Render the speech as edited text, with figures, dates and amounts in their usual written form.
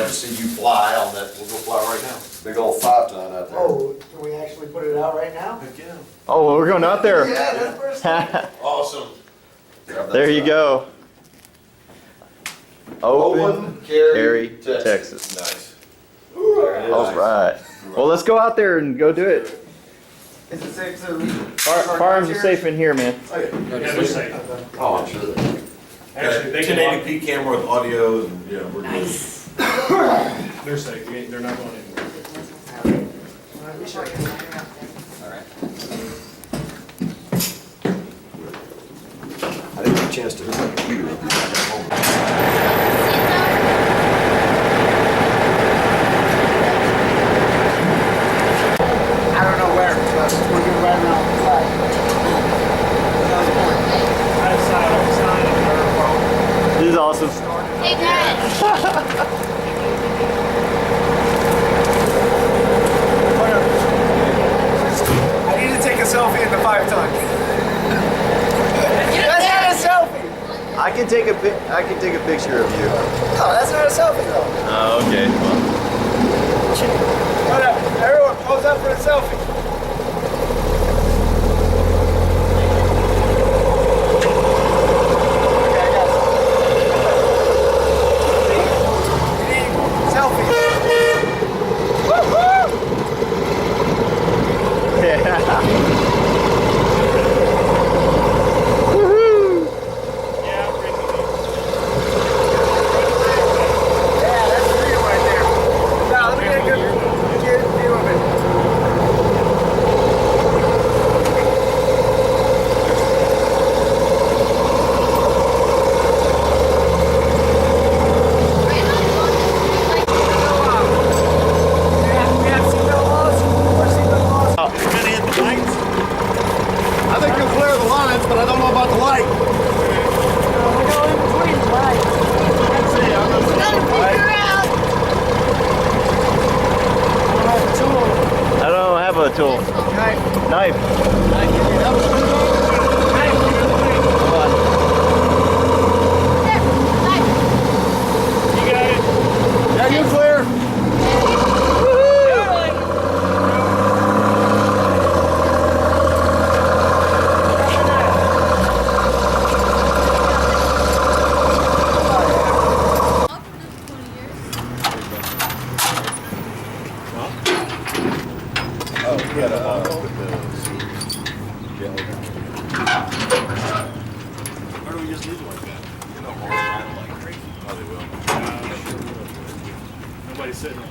to see you fly on that. We'll go fly right now. Big old 5-ton out there. Oh, can we actually put it out right now? Heck yeah. Oh, we're going out there. Yeah, that's first time. Awesome. There you go. Open carry, Texas. Nice. All right. Well, let's go out there and go do it. Is it safe to? Firearms are safe in here, man. Oh, yeah. Yeah, they're safe. Oh, I'm sure they are. Actually, they can 1080p camera with audio and, yeah, we're good. They're safe. They're not going anywhere. I didn't get a chance to hook my computer up. I don't know where, but we're gonna run around the side. Outside of the This is awesome. Hey guys. I need to take a selfie in the 5-ton. That's not a selfie. I can take a picture of you. No, that's not a selfie though. Oh, okay. Hold up, everyone, pose up for a selfie. Okay, I got it. We need selfie. Woo-hoo! Yeah. Woohoo! Yeah, Yeah, that's freedom right there. Now, let me get a good view of it. We have seatbelt laws or seatbelt laws? I think you'll clear the lines, but I don't know about the light. We're going in between the lines. Let's see, I'm gonna Gotta figure out. I don't have a tool. Knife. Come on. You got it. Yeah, you clear. Why don't we just leave it like that? You know, horse ride like crazy. Oh, they will. Nobody's sitting on it.